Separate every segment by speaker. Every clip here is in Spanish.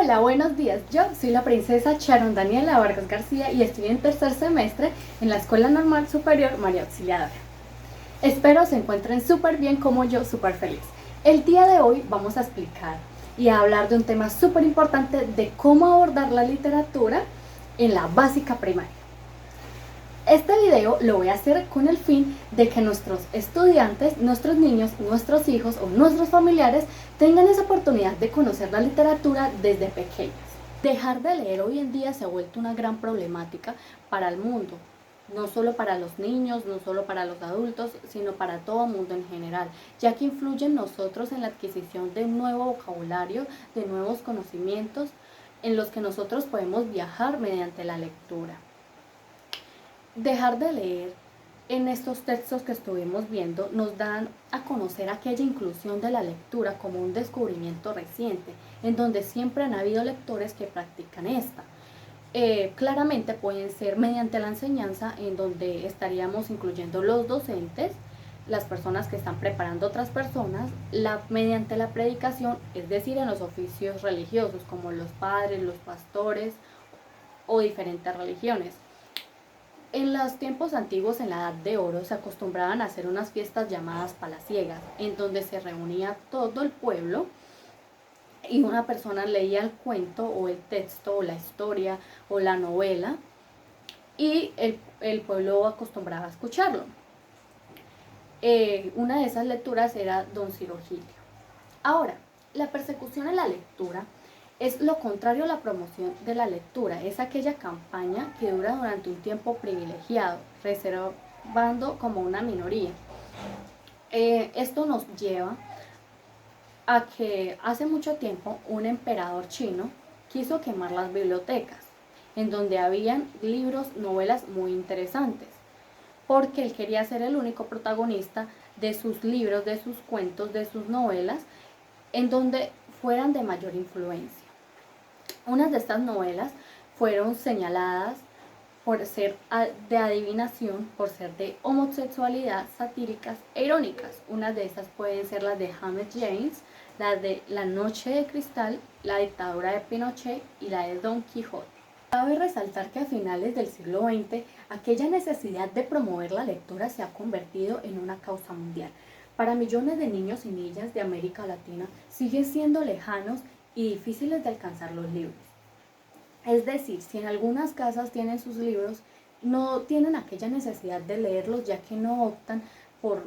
Speaker 1: Hola, buenos días. Yo soy la princesa Sharon Daniela Vargas García y estoy en tercer semestre en la Escuela Normal Superior María Auxiliadora. Espero se encuentren súper bien como yo, súper feliz. El día de hoy vamos a explicar y a hablar de un tema súper importante de cómo abordar la literatura en la básica primaria. Este video lo voy a hacer con el fin de que nuestros estudiantes, nuestros niños, nuestros hijos o nuestros familiares tengan esa oportunidad de conocer la literatura desde pequeños. Dejar de leer hoy en día se ha vuelto una gran problemática para el mundo, no solo para los niños, no solo para los adultos, sino para todo el mundo en general, ya que influye en nosotros en la adquisición de un nuevo vocabulario, de nuevos conocimientos, en los que nosotros podemos viajar mediante la lectura. Dejar de leer en estos textos que estuvimos viendo nos dan a conocer aquella inclusión de la lectura como un descubrimiento reciente, en donde siempre han habido lectores que practican esta. Claramente pueden ser mediante la enseñanza, en donde estaríamos incluyendo los docentes, las personas que están preparando a otras personas, mediante la predicación, es decir, en los oficios religiosos como los padres, los pastores o diferentes religiones. En los tiempos antiguos, en la Edad de Oro, se acostumbraban a hacer unas fiestas llamadas palaciegas, en donde se reunía todo el pueblo y una persona leía el cuento o el texto o la historia o la novela y el pueblo acostumbraba a escucharlo. Una de esas lecturas era Don Cirogilio. Ahora, la persecución en la lectura es lo contrario a la promoción de la lectura, es aquella campaña que dura durante un tiempo privilegiado, reservando como una minoría. Esto nos lleva a que hace mucho tiempo un emperador chino quiso quemar las bibliotecas, en donde habían libros, novelas muy interesantes, porque él quería ser el único protagonista de sus libros, de sus cuentos, de sus novelas, en donde fueran de mayor influencia. Unas de estas novelas fueron señaladas por ser de adivinación, por ser de homosexualidad, satíricas e irónicas. Unas de estas pueden ser las de Hamlet James, la de La Noche de Cristal, La dictadura de Pinochet y la de Don Quijote. Cabe resaltar que a finales del siglo XX, aquella necesidad de promover la lectura se ha convertido en una causa mundial. Para millones de niños y niñas de América Latina siguen siendo lejanos y difíciles de alcanzar los libros. Es decir, si en algunas casas tienen sus libros, no tienen aquella necesidad de leerlos, ya que no optan por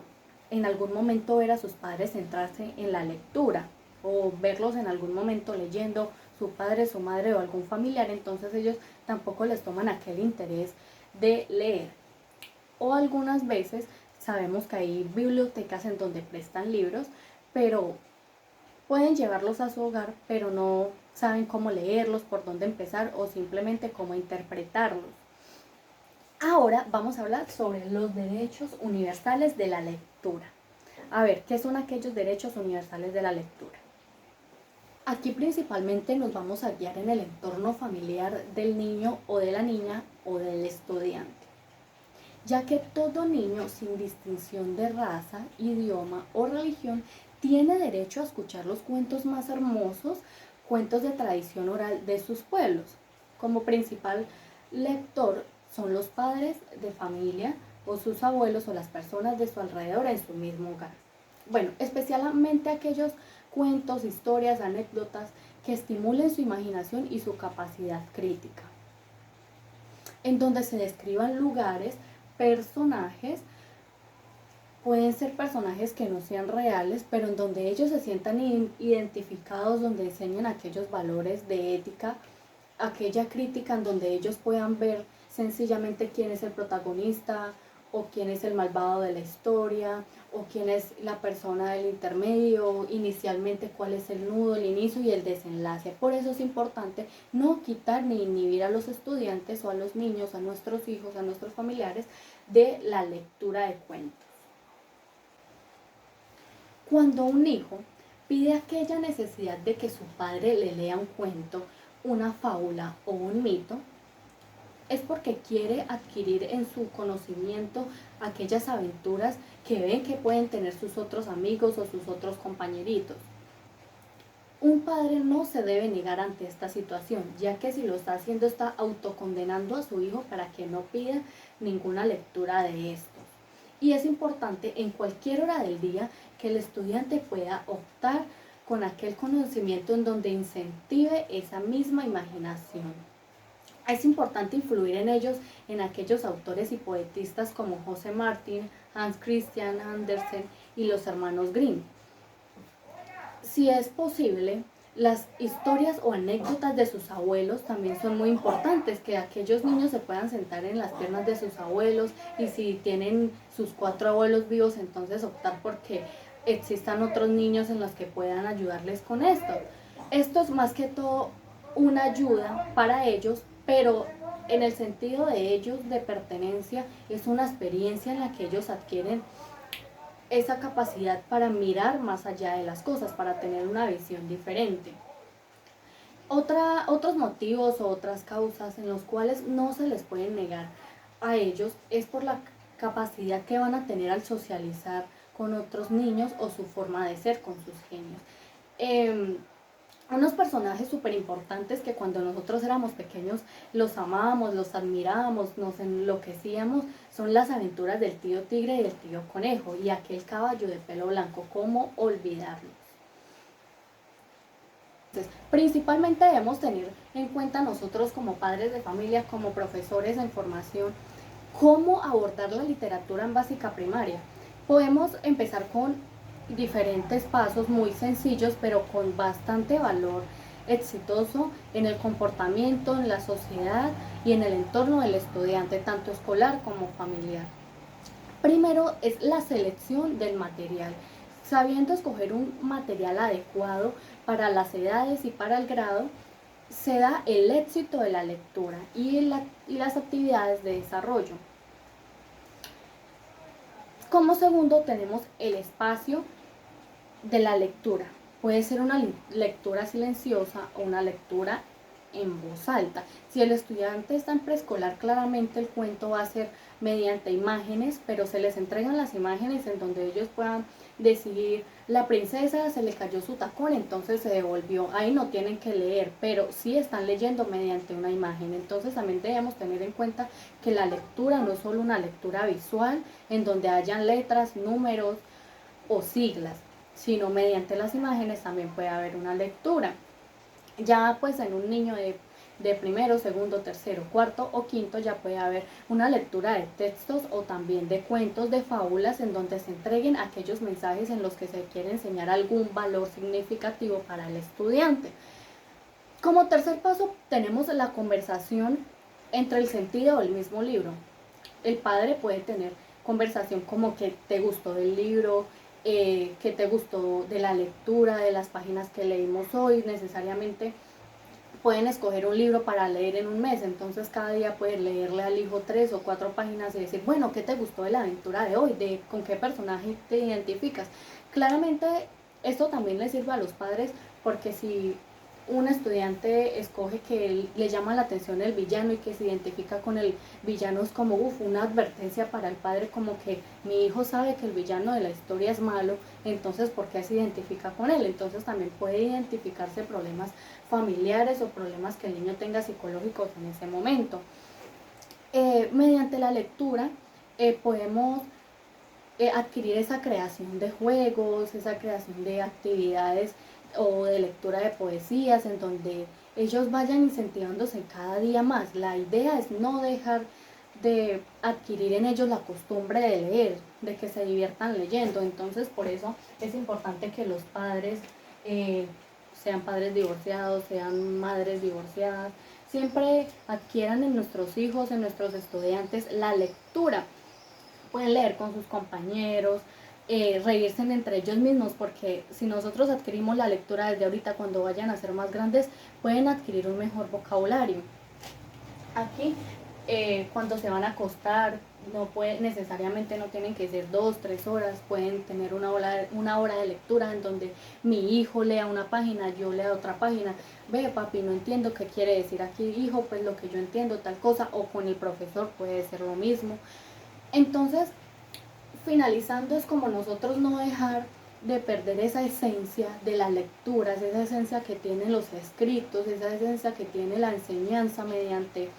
Speaker 1: en algún momento ver a sus padres centrarse en la lectura o verlos en algún momento leyendo, su padre, su madre o algún familiar, entonces ellos tampoco les toman aquel interés de leer. O algunas veces sabemos que hay bibliotecas en donde prestan libros, pero pueden llevarlos a su hogar, pero no saben cómo leerlos, por dónde empezar o simplemente cómo interpretarlos. Ahora vamos a hablar sobre los derechos universales de la lectura. A ver, ¿qué son aquellos derechos universales de la lectura? Aquí principalmente nos vamos a guiar en el entorno familiar del niño o de la niña o del estudiante, ya que todo niño, sin distinción de raza, idioma o religión, tiene derecho a escuchar los cuentos más hermosos, cuentos de tradición oral de sus pueblos. Como principal lector son los padres de familia o sus abuelos o las personas de su alrededor en su mismo hogar. Bueno, especialmente aquellos cuentos, historias, anécdotas que estimulen su imaginación y su capacidad crítica, en donde se describan lugares, personajes, pueden ser personajes que no sean reales, pero en donde ellos se sientan identificados, donde enseñan aquellos valores de ética, aquella crítica en donde ellos puedan ver sencillamente quién es el protagonista o quién es el malvado de la historia o quién es la persona del intermedio, inicialmente cuál es el nudo, el inicio y el desenlace. Por eso es importante no quitar ni inhibir a los estudiantes o a los niños, a nuestros hijos, a nuestros familiares de la lectura de cuentos. Cuando un hijo pide aquella necesidad de que su padre le lea un cuento, una fábula o un mito, es porque quiere adquirir en su conocimiento aquellas aventuras que ven que pueden tener sus otros amigos o sus otros compañeritos. Un padre no se debe negar ante esta situación, ya que si lo está haciendo está autocondenando a su hijo para que no pida ninguna lectura de estos. Y es importante en cualquier hora del día que el estudiante pueda optar con aquel conocimiento en donde incentive esa misma imaginación. Es importante influir en ellos, en aquellos autores y poetistas como José Martín, Hans Christian Andersen y los hermanos Grimm. Si es posible, las historias o anécdotas de sus abuelos también son muy importantes, que aquellos niños se puedan sentar en las piernas de sus abuelos, y si tienen sus 4 abuelos vivos, entonces optar porque existan otros niños en los que puedan ayudarles con esto. Esto es más que todo una ayuda para ellos, pero en el sentido de ellos de pertenencia, es una experiencia en la que ellos adquieren esa capacidad para mirar más allá de las cosas, para tener una visión diferente. Otros motivos o otras causas en los cuales no se les puede negar a ellos es por la capacidad que van a tener al socializar con otros niños o su forma de ser con sus genios. Unos personajes súper importantes que cuando nosotros éramos pequeños los amábamos, los admirábamos, nos enloquecíamos, son las aventuras del tío Tigre y del tío Conejo y aquel caballo de pelo blanco. ¿Cómo olvidarlo? Entonces, principalmente debemos tener en cuenta nosotros como padres de familia, como profesores en formación, cómo abordar la literatura en básica primaria. Podemos empezar con diferentes pasos muy sencillos, pero con bastante valor exitoso en el comportamiento, en la sociedad y en el entorno del estudiante, tanto escolar como familiar. Primero es la selección del material. Sabiendo escoger un material adecuado para las edades y para el grado, se da el éxito de la lectura y las actividades de desarrollo. Como segundo tenemos el espacio de la lectura. Puede ser una lectura silenciosa o una lectura en voz alta. Si el estudiante está en preescolar, claramente el cuento va a ser mediante imágenes, pero se les entregan las imágenes en donde ellos puedan decidir: la princesa se le cayó su tacón, entonces se devolvió. Ahí no tienen que leer, pero sí están leyendo mediante una imagen. Entonces también debemos tener en cuenta que la lectura no es solo una lectura visual en donde hayan letras, números o siglas, sino mediante las imágenes también puede haber una lectura. Ya pues en un niño de primero, segundo, tercero, cuarto o quinto ya puede haber una lectura de textos o también de cuentos, de fábulas, en donde se entreguen aquellos mensajes en los que se quiere enseñar algún valor significativo para el estudiante. Como tercer paso tenemos la conversación entre el sentido del mismo libro. El padre puede tener conversación como: ¿qué te gustó del libro? ¿Qué te gustó de la lectura, de las páginas que leímos hoy? Necesariamente pueden escoger un libro para leer en un mes, entonces cada día pueden leerle al hijo 3 o 4 páginas y decir: bueno, ¿qué te gustó de la aventura de hoy? ¿Con qué personaje te identificas? Claramente esto también le sirve a los padres, porque si un estudiante escoge que le llama la atención el villano y que se identifica con el villano, es como una advertencia para el padre, como que mi hijo sabe que el villano de la historia es malo, entonces ¿por qué se identifica con él? Entonces también puede identificarse problemas familiares o problemas que el niño tenga psicológicos en ese momento. Mediante la lectura podemos adquirir esa creación de juegos, esa creación de actividades o de lectura de poesías, en donde ellos vayan incentivándose cada día más. La idea es no dejar de adquirir en ellos la costumbre de leer, de que se diviertan leyendo. Entonces por eso es importante que los padres, sean padres divorciados, sean madres divorciadas, siempre adquieran en nuestros hijos, en nuestros estudiantes, la lectura. Pueden leer con sus compañeros, reírse entre ellos mismos, porque si nosotros adquirimos la lectura desde ahorita, cuando vayan a ser más grandes, pueden adquirir un mejor vocabulario. Aquí, cuando se van a acostar, necesariamente no tienen que ser 2, 3 horas, pueden tener una hora de lectura en donde mi hijo lea una página, yo lea otra página. Ve, papi, no entiendo qué quiere decir aquí, hijo, pues lo que yo entiendo, tal cosa, o con el profesor puede ser lo mismo. Entonces, finalizando, es como nosotros no dejar de perder esa esencia de las lecturas, esa esencia que tienen los escritos, esa esencia que tiene la enseñanza mediante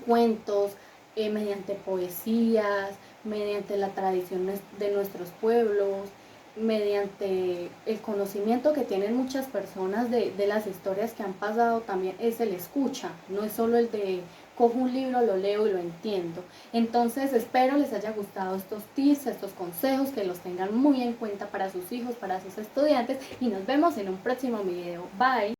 Speaker 1: cuentos, mediante poesías, mediante la tradición de nuestros pueblos, mediante el conocimiento que tienen muchas personas de las historias que han pasado. También es el escucha, no es solo el de cojo un libro, lo leo y lo entiendo. Entonces espero les haya gustado estos tips, estos consejos, que los tengan muy en cuenta para sus hijos, para sus estudiantes, y nos vemos en un próximo video. Bye.